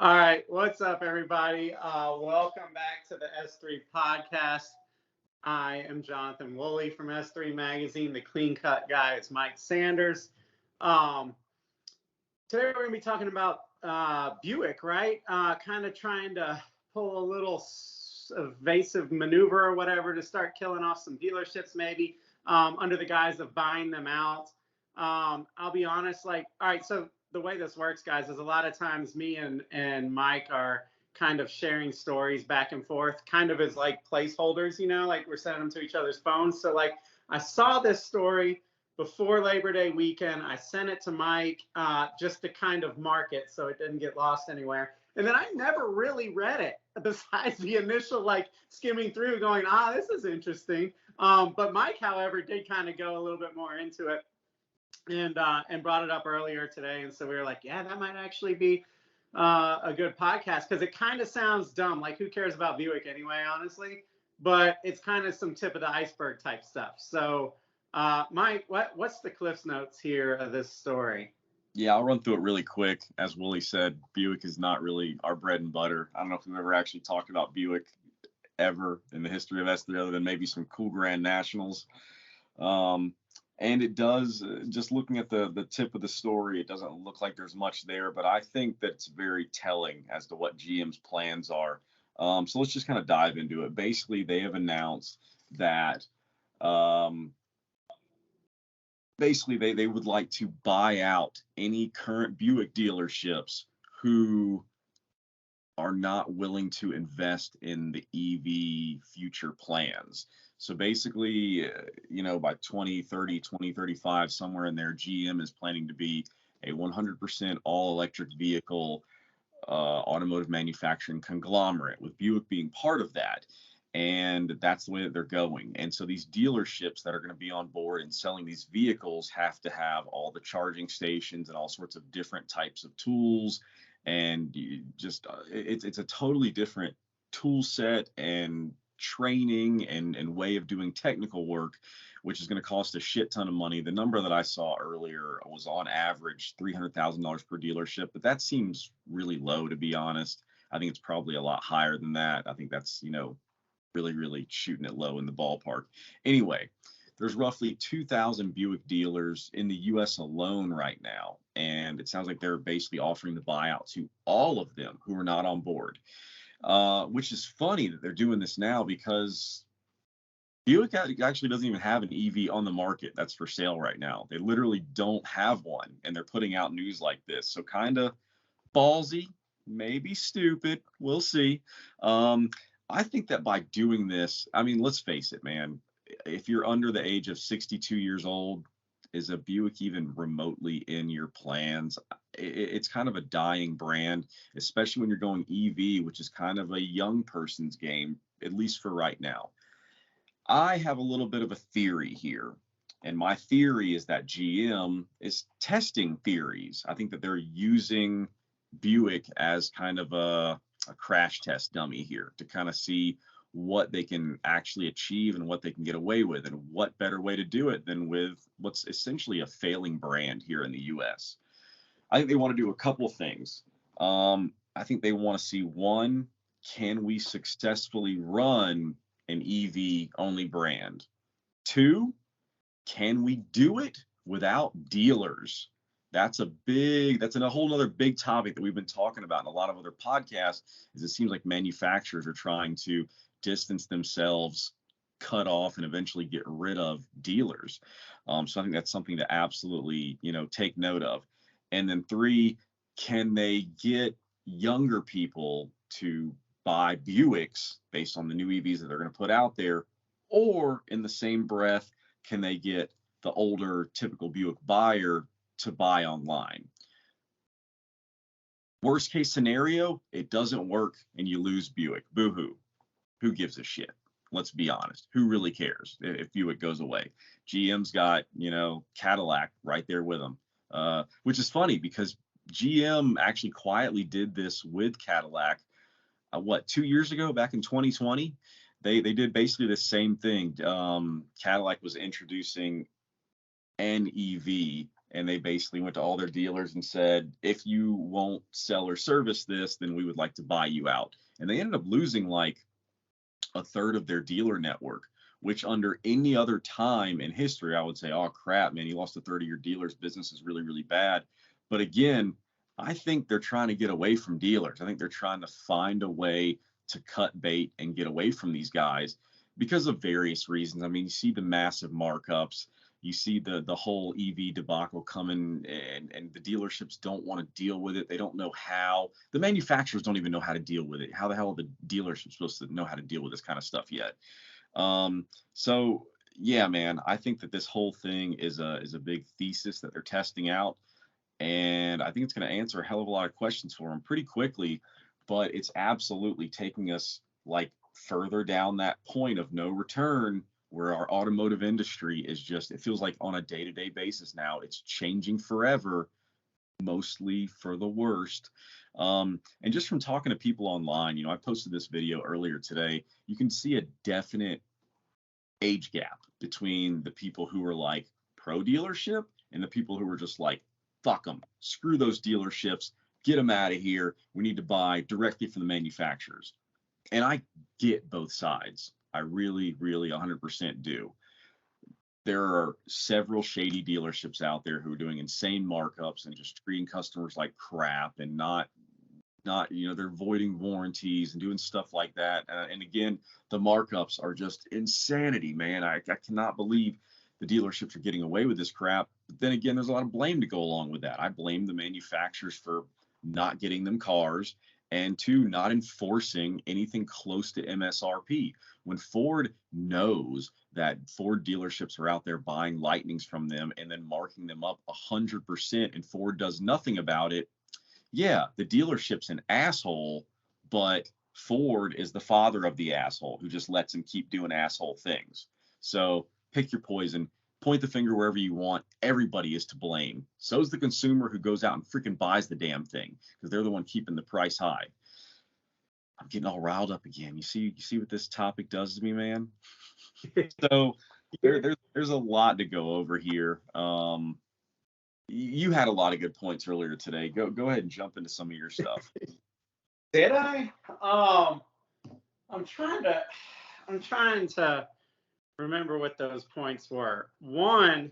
All right, what's up, everybody? Welcome back to the S3 podcast. I am Jonathan Woolley from S3 Magazine. The clean cut guy is Mike Sanders. Um, Today we're going to be talking about Buick, right? Kind of trying to pull a little evasive maneuver or whatever to start killing off some dealerships, maybe under the guise of buying them out. I'll be honest, all right, so the way this works, guys, is a lot of times me and Mike are kind of sharing stories back and forth, kind of as like placeholders, like we're sending them to each other's phones. So I saw this story before Labor Day weekend. I sent it to Mike just to kind of mark it so it didn't get lost anywhere. And then I never really read it besides the initial skimming through going, this is interesting. But Mike, however, did kind of go a little bit more into it and brought it up earlier today. And so we were like, yeah, that might actually be a good podcast because it kind of sounds dumb. Like, who cares about Buick anyway, honestly? But it's kind of some tip of the iceberg type stuff. So Mike, what's the Cliff's Notes here of this story? Yeah, I'll run through it really quick. As Wooly said, Buick is not really our bread and butter. I don't know if we've ever actually talked about Buick ever in the history of S3 other than maybe some cool Grand Nationals. And it does, just looking at the tip of the story, it doesn't look like there's much there, but I think that it's very telling as to what GM's plans are. So let's just kind of dive into it. Basically, they have announced that they would like to buy out any current Buick dealerships who are not willing to invest in the EV future plans. So basically, by 2030, 2035, somewhere in there, GM is planning to be a 100% all-electric vehicle automotive manufacturing conglomerate, with Buick being part of that. And that's the way that they're going. And so these dealerships that are going to be on board and selling these vehicles have to have all the charging stations and all sorts of different types of tools. And it's a totally different tool set and training and way of doing technical work, which is going to cost a shit ton of money. The number that I saw earlier was on average $300,000 per dealership, but that seems really low, to be honest. I think it's probably a lot higher than that. I think that's, really, really shooting it low in the ballpark. Anyway, there's roughly 2,000 Buick dealers in the U.S. alone right now, and it sounds like they're basically offering the buyout to all of them who are not on board, which is funny that they're doing this now because Buick actually doesn't even have an EV on the market that's for sale right now. They literally don't have one, and they're putting out news like this. So kind of ballsy, maybe stupid. We'll see. I think that by doing this, I mean, let's face it, man, if you're under the age of 62 years old, is a Buick even remotely in your plans? It's kind of a dying brand, especially when you're going EV, which is kind of a young person's game, at least for right now. I have a little bit of a theory here, and my theory is that GM is testing theories. I think that they're using Buick as kind of a crash test dummy here to kind of see what they can actually achieve and what they can get away with, and what better way to do it than with what's essentially a failing brand here in the US. I think they want to do a couple things. I think they want to see, one, can we successfully run an EV only brand? Two, can we do it without dealers? That's a whole nother big topic that we've been talking about in a lot of other podcasts, is it seems like manufacturers are trying to distance themselves, cut off, and eventually get rid of dealers. So I think that's something to absolutely, take note of. And then three, can they get younger people to buy Buicks based on the new EVs that they're going to put out there? Or in the same breath, can they get the older typical Buick buyer to buy online? Worst case scenario, it doesn't work and you lose Buick. Boo-hoo. Who gives a shit? Let's be honest. Who really cares if Buick goes away? GM's got, Cadillac right there with them, which is funny because GM actually quietly did this with Cadillac, 2 years ago, back in 2020. They did basically the same thing. Cadillac was introducing an EV and they basically went to all their dealers and said, if you won't sell or service this, then we would like to buy you out. And they ended up losing like a third of their dealer network, which under any other time in history, I would say, oh crap, man, you lost a third of your dealers. Business is really, really bad. But again, I think they're trying to get away from dealers. I think they're trying to find a way to cut bait and get away from these guys because of various reasons. I mean, you see the massive markups. You see the whole EV debacle coming, and the dealerships don't want to deal with it. They don't know how. The manufacturers don't even know how to deal with it. How the hell are the dealerships supposed to know how to deal with this kind of stuff yet? So yeah, man, I think that this whole thing is a big thesis that they're testing out, and I think it's going to answer a hell of a lot of questions for them pretty quickly. But it's absolutely taking us like further down that point of no return, where our automotive industry is just, it feels like on a day-to-day basis now, it's changing forever, mostly for the worst. And just from talking to people online, I posted this video earlier today, you can see a definite age gap between the people who are like pro dealership and the people who are just like, fuck them, screw those dealerships, get them out of here. We need to buy directly from the manufacturers. And I get both sides. I really, really 100% do. There are several shady dealerships out there who are doing insane markups and just treating customers like crap, and not they're voiding warranties and doing stuff like that. And again, the markups are just insanity, man. I cannot believe the dealerships are getting away with this crap. But then again, there's a lot of blame to go along with that. I blame the manufacturers for not getting them cars, and two, not enforcing anything close to MSRP. When Ford knows that Ford dealerships are out there buying Lightnings from them and then marking them up 100%, and Ford does nothing about it, yeah, the dealership's an asshole, but Ford is the father of the asshole who just lets him keep doing asshole things. So pick your poison. Point the finger wherever you want. Everybody is to blame. So is the consumer who goes out and freaking buys the damn thing, because they're the one keeping the price high. I'm getting all riled up again. You see what this topic does to me, man? So there's a lot to go over here. You had a lot of good points earlier today. Go ahead and jump into some of your stuff. Did I? I'm trying to remember what those points were. One,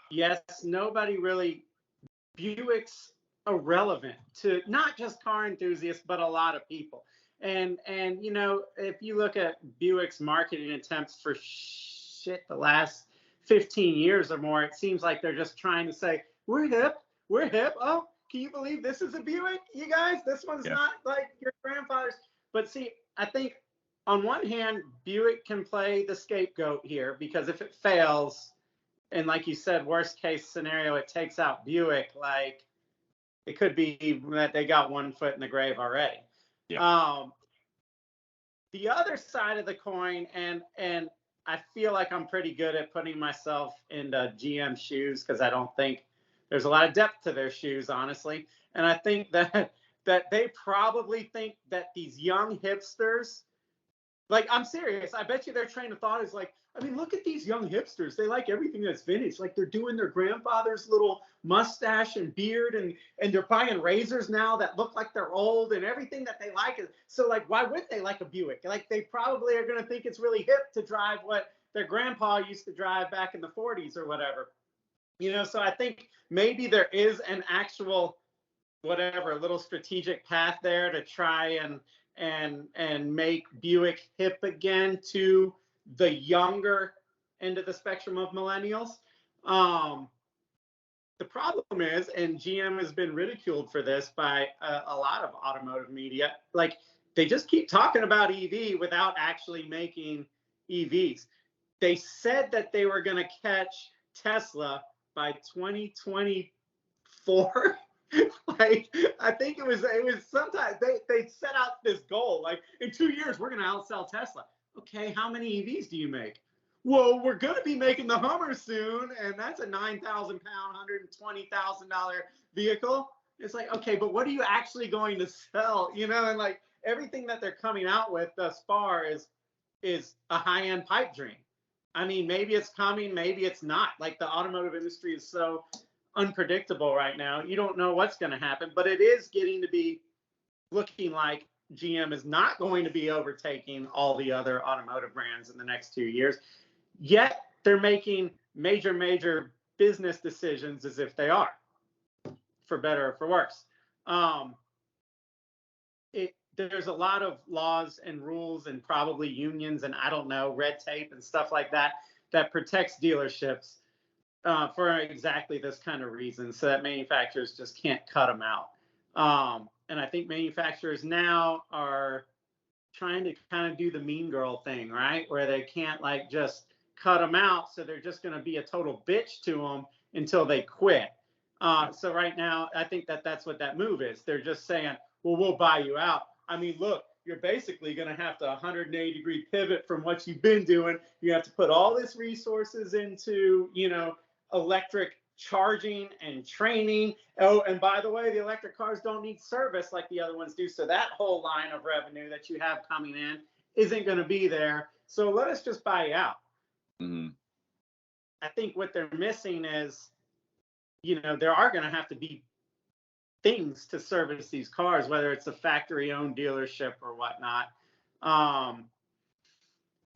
yes, nobody really, Buick's irrelevant to not just car enthusiasts, but a lot of people. And if you look at Buick's marketing attempts for the last 15 years or more, it seems like they're just trying to say, we're hip. Oh, can you believe this is a Buick, you guys? This one's not like your grandfather's. But see, I think on one hand, Buick can play the scapegoat here, because if it fails, and like you said, worst case scenario, it takes out Buick, like it could be that they got one foot in the grave already. Yeah. The other side of the coin, and I feel like I'm pretty good at putting myself into GM shoes, because I don't think there's a lot of depth to their shoes, honestly. And I think that they probably think that these young hipsters, like, I'm serious, I bet you their train of thought is like, I mean, look at these young hipsters. They like everything that's vintage. Like, they're doing their grandfather's little mustache and beard, and they're buying razors now that look like they're old, and everything that they like. So, like, why would they like a Buick? Like, they probably are going to think it's really hip to drive what their grandpa used to drive back in the 40s or whatever. So I think maybe there is an actual, whatever, little strategic path there to try and make Buick hip again to the younger end of the spectrum of millennials. The problem is, and GM has been ridiculed for this by a lot of automotive media, like, they just keep talking about EV without actually making EVs. They said that they were going to catch Tesla by 2024. Like, I think it was sometimes they set out this goal, like, in 2 years we're going to outsell Tesla. Okay, how many EVs do you make? Well, we're going to be making the Hummer soon, and that's a 9,000 pound, $120,000 vehicle. It's like, okay, but what are you actually going to sell? And like, everything that they're coming out with thus far is a high-end pipe dream. I mean, maybe it's coming, maybe it's not. Like, the automotive industry is so unpredictable right now. You don't know what's going to happen, but it is getting to be looking like GM is not going to be overtaking all the other automotive brands in the next 2 years. Yet they're making major business decisions as if they are, for better or for worse. There's a lot of laws and rules and probably unions and I don't know, red tape and stuff like that that protects dealerships for exactly this kind of reason, so that manufacturers just can't cut them out. And I think manufacturers now are trying to kind of do the mean girl thing, right? Where they can't like just cut them out, so they're just going to be a total bitch to them until they quit. So right now, I think that that's what that move is. They're just saying, well, we'll buy you out. I mean, look, you're basically going to have to 180-degree pivot from what you've been doing. You have to put all this resources into, electric charging and training. Oh, and by the way, the electric cars don't need service like the other ones do. So that whole line of revenue that you have coming in isn't going to be there. So let us just buy you out. Mm-hmm. I think what they're missing is, there are going to have to be things to service these cars, whether it's a factory-owned dealership or whatnot. I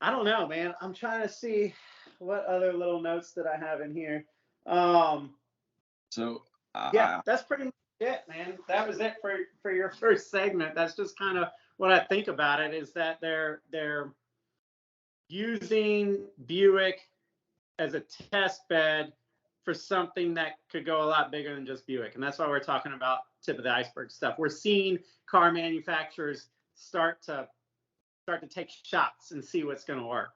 don't know, man. I'm trying to see what other little notes that I have in here. So Yeah, that's pretty much it, man. That was it for your first segment. That's just kind of what I think about it, is that they're using Buick as a test bed for something that could go a lot bigger than just Buick. And that's why we're talking about tip of the iceberg stuff. We're seeing car manufacturers start to take shots and see what's going to work.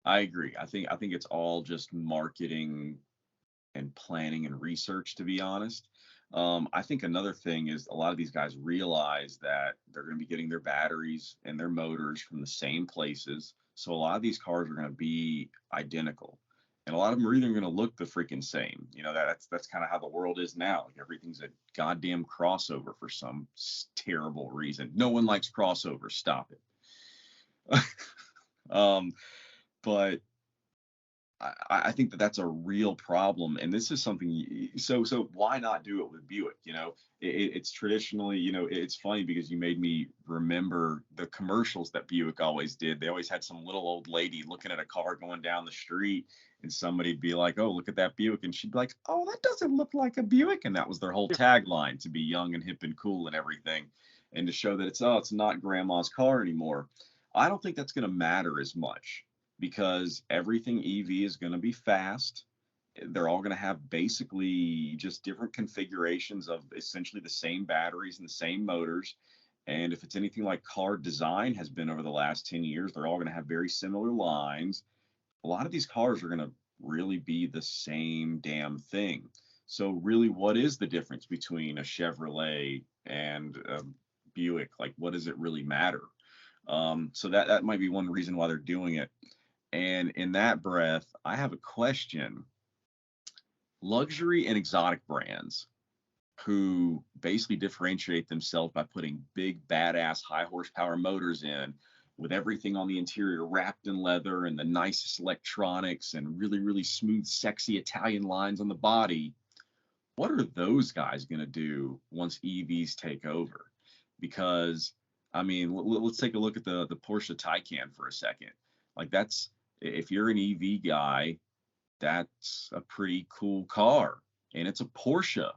I agree. I think it's all just marketing and planning and research, to be honest. I think another thing is a lot of these guys realize that they're going to be getting their batteries and their motors from the same places. So a lot of these cars are going to be identical. And a lot of them are even going to look the freaking same. That's kind of how the world is now. Like everything's a goddamn crossover for some terrible reason. No one likes crossovers. Stop it. But I think that that's a real problem, and this is something. So why not do it with Buick? It's traditionally, it's funny because you made me remember the commercials that Buick always did. They always had some little old lady looking at a car going down the street, and somebody'd be like, "Oh, look at that Buick," and she'd be like, "Oh, that doesn't look like a Buick," and that was their whole tagline, to be young and hip and cool and everything, and to show that it's not grandma's car anymore. I don't think that's going to matter as much, because everything EV is going to be fast. They're all going to have basically just different configurations of essentially the same batteries and the same motors. And if it's anything like car design has been over the last 10 years, they're all going to have very similar lines. A lot of these cars are going to really be the same damn thing. So really, what is the difference between a Chevrolet and a Buick? Like, what does it really matter? So that might be one reason why they're doing it. And in that breath, I have a question. Luxury and exotic brands who basically differentiate themselves by putting big, badass, high horsepower motors in, with everything on the interior wrapped in leather and the nicest electronics and really, really smooth, sexy Italian lines on the body. What are those guys going to do once EVs take over? Because, I mean, let's take a look at the Porsche Taycan for a second. Like, if you're an EV guy, that's a pretty cool car, and it's a Porsche.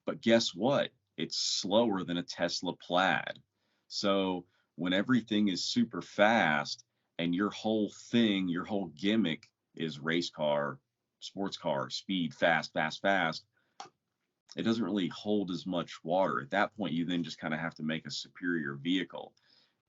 But guess what? It's slower than a Tesla Plaid. So when everything is super fast and your whole gimmick is race car, sports car, speed, fast, fast, fast, it doesn't really hold as much water. At that point, you then just kind of have to make a superior vehicle.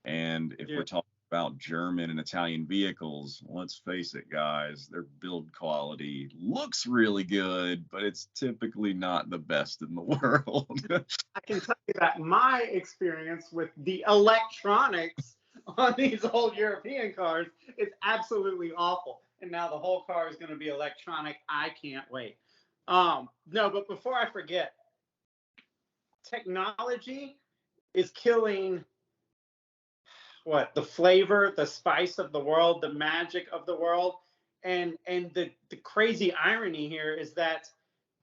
And if we're talking about German and Italian vehicles, let's face it, guys, their build quality looks really good, but it's typically not the best in the world. I can tell you that my experience with the electronics on these old European cars is absolutely awful. And now the whole car is going to be electronic. I can't wait. No, but before I forget, technology is killing the flavor, the spice of the world, the magic of the world. And the crazy irony here is that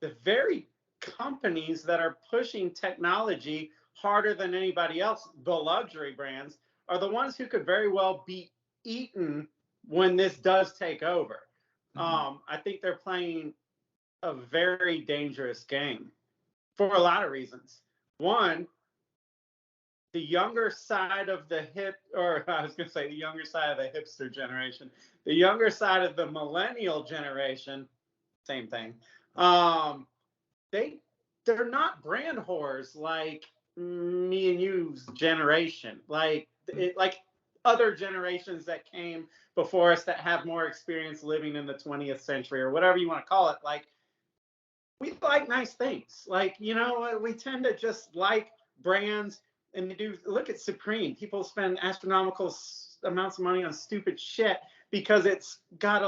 the very companies that are pushing technology harder than anybody else, the luxury brands, are the ones who could very well be eaten when this does take over. I think they're playing a very dangerous game for a lot of reasons. One, the younger side of the I was going to say the younger side of the hipster generation, the younger side of the millennial generation, same thing. Um, they they're not brand whores like me and you's generation, like other generations that came before us that have more experience living in the 20th century or whatever you want to call it. Like, we like nice things. Like, we tend to just like brands, and they do. Look at Supreme. People spend astronomical amounts of money on stupid shit because it's got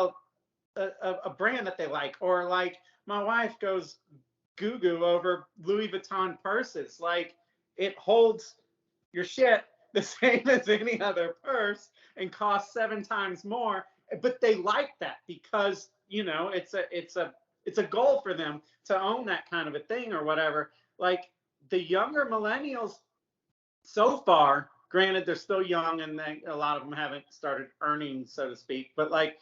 a brand that they like. Or like my wife goes goo goo over Louis Vuitton purses. Like, it holds your shit the same as any other purse and costs 7 times more, but they like that because it's a goal for them to own that kind of a thing or whatever. Like, the younger millennials so far, granted they're still young and a lot of them haven't started earning, so to speak, but like,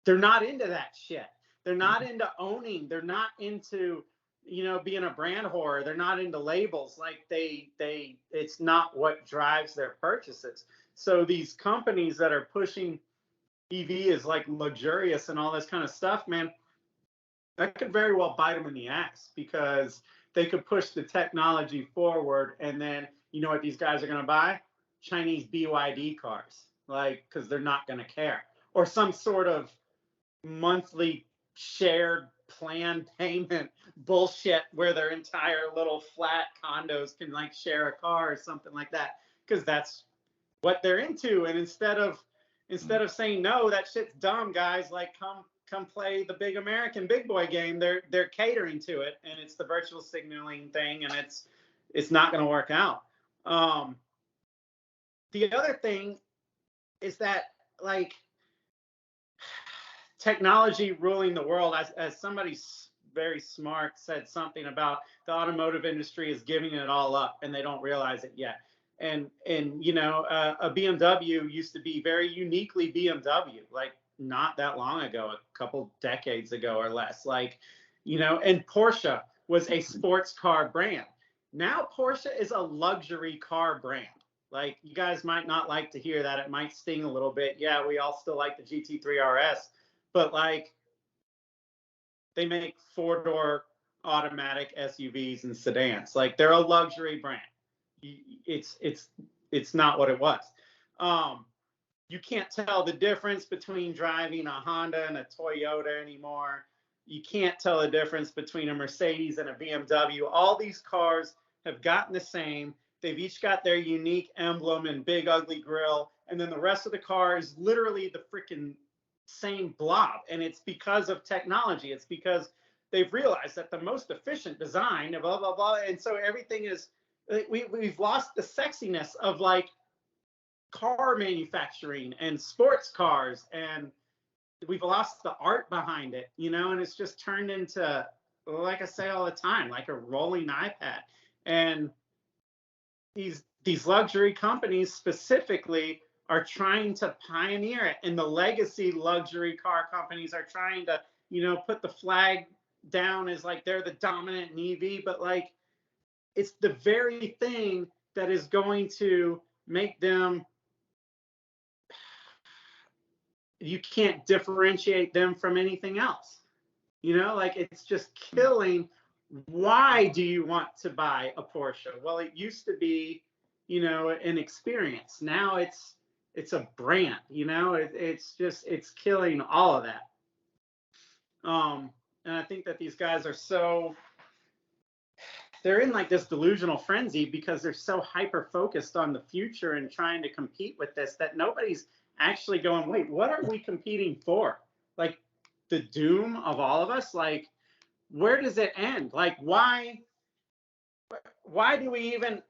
they're not into that shit. They're not into owning. They're not into being a brand whore. They're not into labels. Like, it's not what drives their purchases. So these companies that are pushing EV is like luxurious and all this kind of stuff, man, that could very well bite them in the ass because they could push the technology forward, and then you know what these guys are going to buy? Chinese BYD cars, like, because they're not going to care, or some sort of monthly shared plan payment bullshit where their entire little flat condos can like share a car or something like that, because that's what they're into. And instead of saying no, that shit's dumb, guys, like, come play the big American big boy game, they're catering to it, and it's the virtual signaling thing, and it's not going to work out. The other thing is that, like, technology ruling the world, as somebody very smart said something about the automotive industry is giving it all up and they don't realize it yet. And a BMW used to be very uniquely BMW, like not that long ago, a couple decades ago or less, like, and Porsche was a sports car brand. Now Porsche is a luxury car brand. Like, you guys might not like to hear that. It might sting a little bit. Yeah, we all still like the GT3 RS, but like, they make 4-door automatic SUVs and sedans. Like, they're a luxury brand. It's not what it was. You can't tell the difference between driving a Honda and a Toyota anymore. You can't tell the difference between a Mercedes and a BMW. All these cars have gotten the same. They've each got their unique emblem and big ugly grill, and then the rest of the car is literally the freaking same blob. And it's because of technology. It's because they've realized that the most efficient design, blah blah blah, and so everything is. We've lost the sexiness of like car manufacturing and sports cars, and we've lost the art behind it, and it's just turned into, like I say all the time, like a rolling iPad. And these luxury companies specifically are trying to pioneer it, and the legacy luxury car companies are trying to put the flag down as like they're the dominant in EV, but like, it's the very thing that is going to make them, you can't differentiate them from anything else. Like, it's just killing. Why do you want to buy a Porsche? Well, it used to be, an experience. Now it's a brand, it's killing all of that. And I think that these guys are they're in like this delusional frenzy because they're so hyper focused on the future and trying to compete with this, that nobody's actually going, wait, what are we competing for? Like, the doom of all of us? Like, where does it end? Like, why do we even,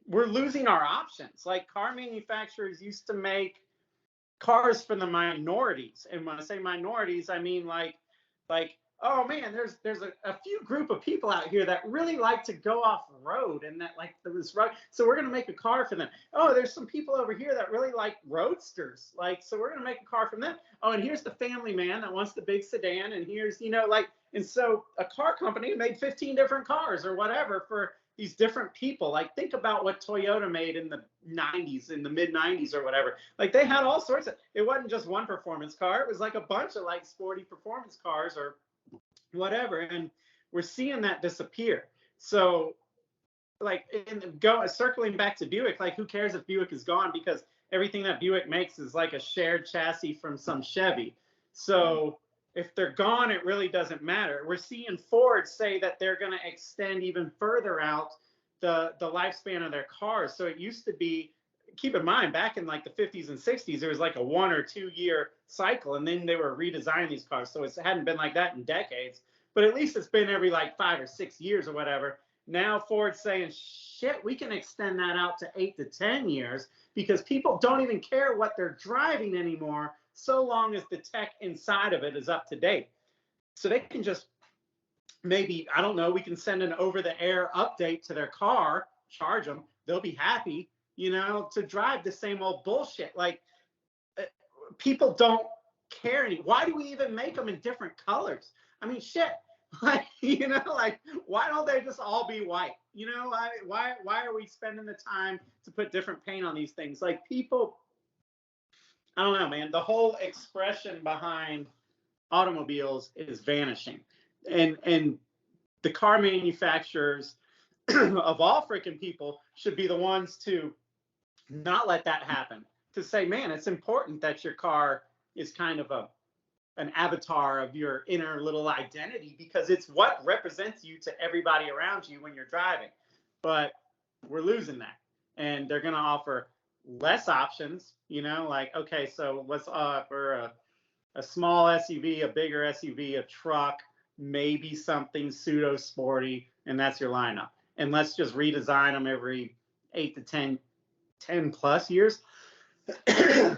we're losing our options. Like, car manufacturers used to make cars for the minorities. And when I say minorities, I mean like oh man, there's a few group of people out here that really like to go off road and that like this road. So we're gonna make a car for them. Oh, there's some people over here that really like roadsters. Like, so we're gonna make a car from them. Oh, and here's the family man that wants the big sedan, and here's, like, and so a car company made 15 different cars or whatever for these different people. Like, think about what Toyota made in the 90s, in the mid 90s or whatever. Like, they had all sorts of, it wasn't just one performance car. It was like a bunch of like sporty performance cars or whatever. And we're seeing that disappear. So like, circling back to Buick, like, who cares if Buick is gone, because everything that Buick makes is like a shared chassis from some Chevy. So if they're gone, it really doesn't matter. We're seeing Ford say that they're going to extend even further out the lifespan of their cars. So it used to be, keep in mind, back in like the 50s and 60s, there was like a 1 or 2 year cycle, and then they were redesigning these cars. So it hadn't been like that in decades, but at least it's been every like 5 or 6 years or whatever. Now Ford's saying, shit, we can extend that out to 8 to 10 years because people don't even care what they're driving anymore, so long as the tech inside of it is up to date. So they can just, maybe, I don't know, we can send an over-the-air update to their car, charge them, they'll be happy, to drive the same old bullshit. Like, people don't care anymore. Why do we even make them in different colors? I mean, shit. Like, like, why don't they just all be white? Why are we spending the time to put different paint on these things? Like, people, I don't know, man. The whole expression behind automobiles is vanishing, and the car manufacturers of all freaking people should be the ones to not let that happen. To say, man, it's important that your car is kind of an avatar of your inner little identity, because it's what represents you to everybody around you when you're driving. But we're losing that, and they're going to offer less options. Like, okay, so let's offer a small SUV, a bigger SUV, a truck, maybe something pseudo sporty, and that's your lineup. And let's just redesign them every 8 to 10 plus years.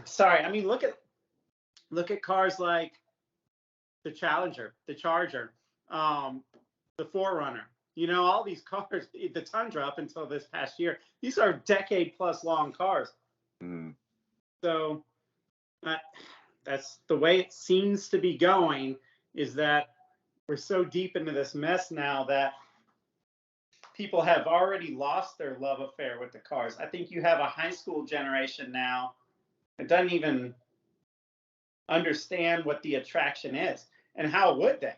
Sorry, I mean, look at cars like the Challenger, the Charger, the Forerunner. All these cars, the Tundra up until this past year, these are decade plus long cars. Mm. So that's the way it seems to be going, is that we're so deep into this mess now that people have already lost their love affair with the cars. I think you have a high school generation now that doesn't even understand what the attraction is. And how would they?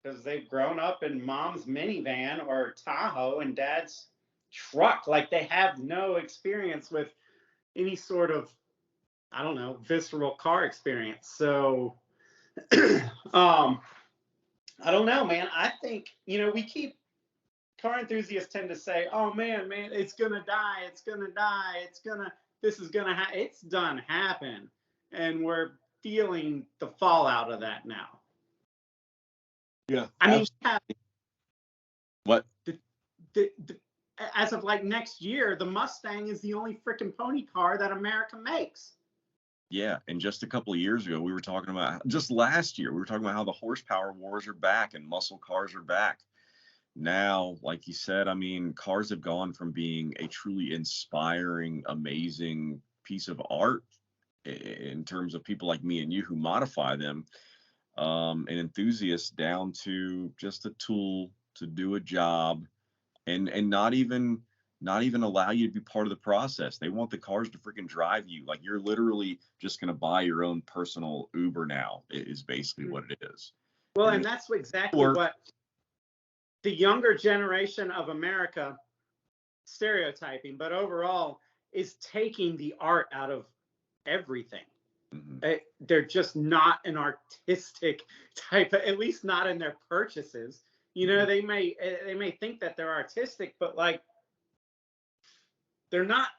Because they've grown up in mom's minivan or Tahoe and dad's truck. Like, they have no experience with any sort of, I don't know, visceral car experience. So I don't know, man. I think, we keep, car enthusiasts tend to say, oh man, it's gonna die, this is gonna happen. It's done happen, and we're feeling the fallout of that now. Yeah. I mean, what? As of like next year, the Mustang is the only freaking pony car that America makes. Yeah, and just a couple of years ago, we were talking about, just last year, we were talking about how the horsepower wars are back and muscle cars are back. Now, like you said, I mean, cars have gone from being a truly inspiring, amazing piece of art in terms of people like me and you who modify them, and enthusiasts, down to just a tool to do a job, and not even allow you to be part of the process. They want the cars to freaking drive you. Like, you're literally just going to buy your own personal Uber now, is basically what it is. Well, and that's exactly what the younger generation of America, stereotyping, but overall, is taking the art out of everything. Mm-hmm. They're just not an artistic type, at least not in their purchases. Mm-hmm. They may think that they're artistic, but like, they're not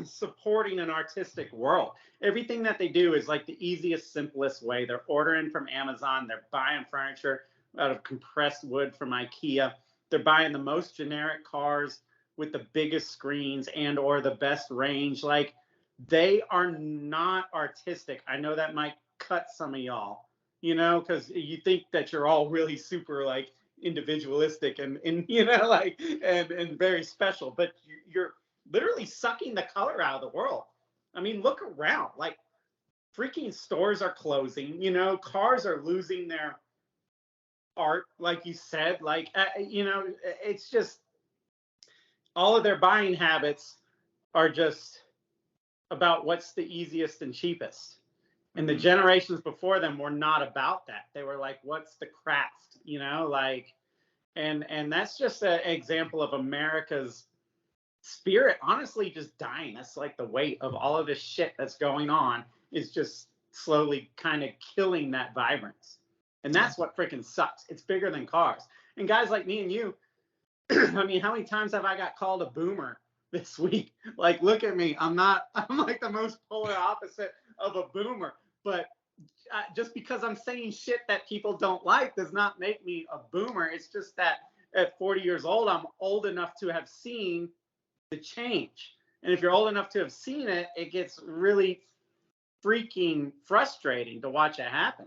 supporting an artistic world. Everything that they do is like the easiest, simplest way. They're ordering from Amazon. They're buying furniture out of compressed wood from IKEA. They're buying the most generic cars with the biggest screens and or the best range. Like, they are not artistic. I know that might cut some of y'all, you know, because you think that you're all really super like individualistic and you know like and very special, but you're literally sucking the color out of the world. I mean, look around, like freaking stores are closing, you know, cars are losing their art, like you said, like you know, it's just all of their buying habits are just about what's the easiest and cheapest. And the generations before them were not about that. They were like, what's the craft, you know, like, and that's just an example of America's spirit honestly just dying. That's like the weight of all of this shit that's going on is just slowly kind of killing that vibrance. And that's what freaking sucks. It's bigger than cars. And guys like me and you, I mean, how many times have I got called a boomer this week? Like, look at me. I'm like the most polar opposite of a boomer. But just because I'm saying shit that people don't like does not make me a boomer. It's just that at 40 years old, I'm old enough to have seen the change. And if you're old enough to have seen it, it gets really freaking frustrating to watch it happen.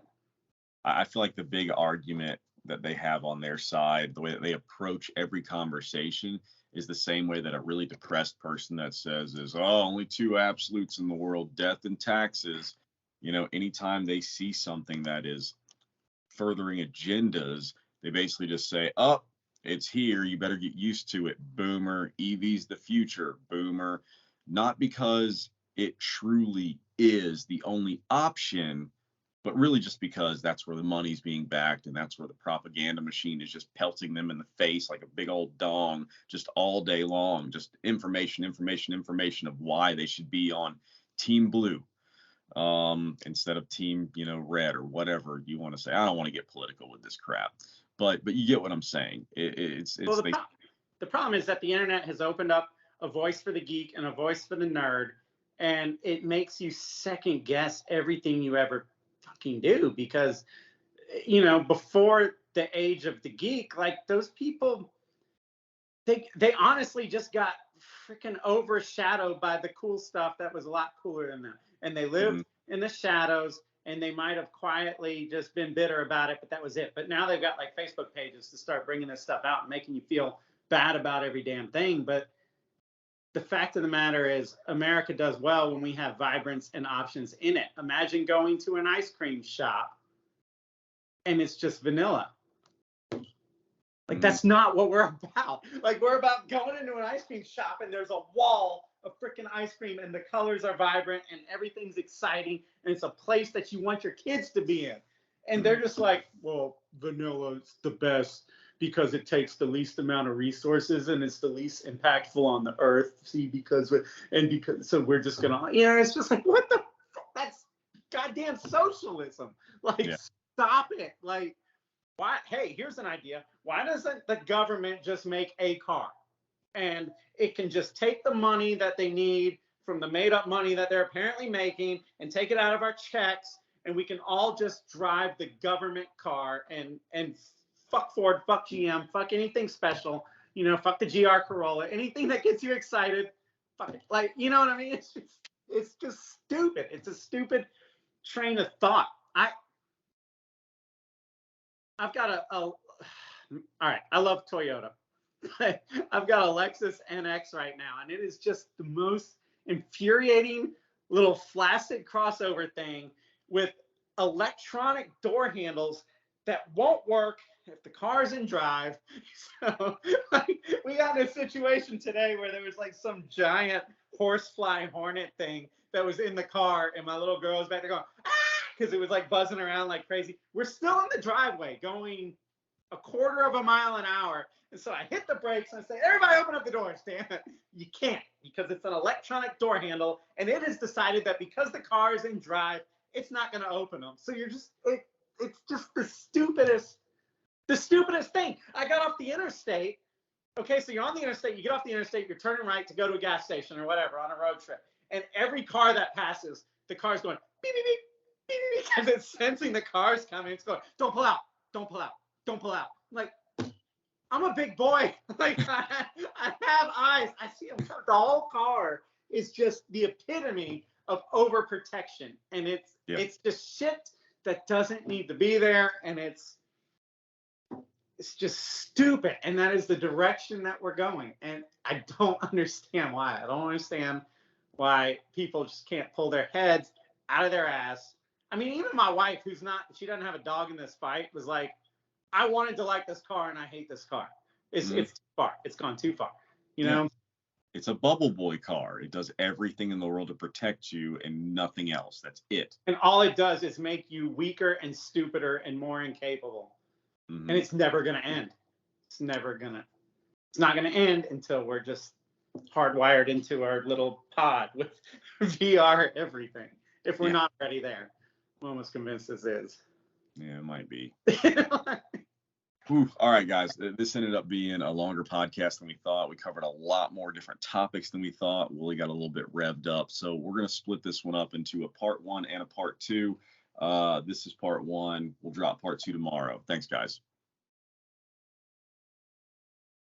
I feel like the big argument that they have on their side, the way that they approach every conversation, is the same way that a really depressed person that says is, oh, only two absolutes in the world, death and taxes. You know, anytime they see something that is furthering agendas, they basically just say, oh, it's here, you better get used to it, boomer. EV's the future, boomer. Not because it truly is the only option, but really just because that's where the money's being backed and that's where the propaganda machine is just pelting them in the face like a big old dong just all day long. Just information of why they should be on Team Blue instead of Team, you know, red or whatever you want to say. I don't want to get political with this crap, but you get what I'm saying. It's well, the problem is that the internet has opened up a voice for the geek and a voice for the nerd, and it makes you second guess everything you ever fucking do, because you know, before the age of the geek, like those people, they honestly just got freaking overshadowed by the cool stuff that was a lot cooler than them, and they lived in the shadows, and they might have quietly just been bitter about it, but that was it. But now they've got like Facebook pages to start bringing this stuff out and making you feel bad about every damn thing. But the fact of the matter is, America does well when we have vibrance and options in it. Imagine going to an ice cream shop and it's just vanilla. Like, that's not what we're about. Like, we're about going into an ice cream shop and there's a wall of freaking ice cream and the colors are vibrant and everything's exciting and it's a place that you want your kids to be in. And they're just like, well, vanilla's the best because it takes the least amount of resources and it's the least impactful on the earth. See, because so we're just gonna, you know, it's just like, what the fuck? That's goddamn socialism. Like, stop it. Like, why? Hey, here's an idea. Why doesn't the government just make a car? And it can just take the money that they need from the made up money that they're apparently making and take it out of our checks, and we can all just drive the government car and fuck Ford, fuck GM, fuck anything special, you know, fuck the GR Corolla, anything that gets you excited, fuck it. Like, you know what I mean? It's just stupid. It's a stupid train of thought. I've got all right, I love Toyota. I've got a Lexus NX right now, and it is just the most infuriating little flaccid crossover thing with electronic door handles that won't work if the car's in drive. So like, we got in a situation today where there was like some giant horsefly hornet thing that was in the car, and my little girl was back there going, ah, because it was like buzzing around like crazy. We're still in the driveway going a quarter of a mile an hour. And so I hit the brakes and I say, everybody open up the doors, damn it. You can't, because it's an electronic door handle, and it is decided that because the car is in drive, it's not going to open them. So you're just, it's just the stupidest thing. I got off the interstate. Okay, so you're on the interstate, you get off the interstate, you're turning right to go to a gas station or whatever on a road trip. And every car that passes, the car's going beep, beep, beep, beep, beep, because it's sensing the car's coming. It's going, don't pull out, don't pull out, don't pull out. I'm like, I'm a big boy. Like, I have eyes. I see them. The whole car is just the epitome of overprotection. And it's just shit that doesn't need to be there, and it's just stupid. And that is the direction that we're going. And I don't understand why. I don't understand why people just can't pull their heads out of their ass. I mean, even my wife, she doesn't have a dog in this fight, was like, I wanted to like this car and I hate this car. It's too far. It's gone too far. You know? It's a bubble boy car. It does everything in the world to protect you and nothing else. That's it. And all it does is make you weaker and stupider and more incapable. And it's never going to end. It's not going to end until we're just hardwired into our little pod with VR everything. If we're not ready there. I'm almost convinced this is. Yeah, it might be. Whew. All right, guys. This ended up being a longer podcast than we thought. We covered a lot more different topics than we thought. Willie got a little bit revved up. So we're going to split this one up into a part 1 and a part 2. This is part 1. We'll drop part 2 tomorrow. Thanks, guys.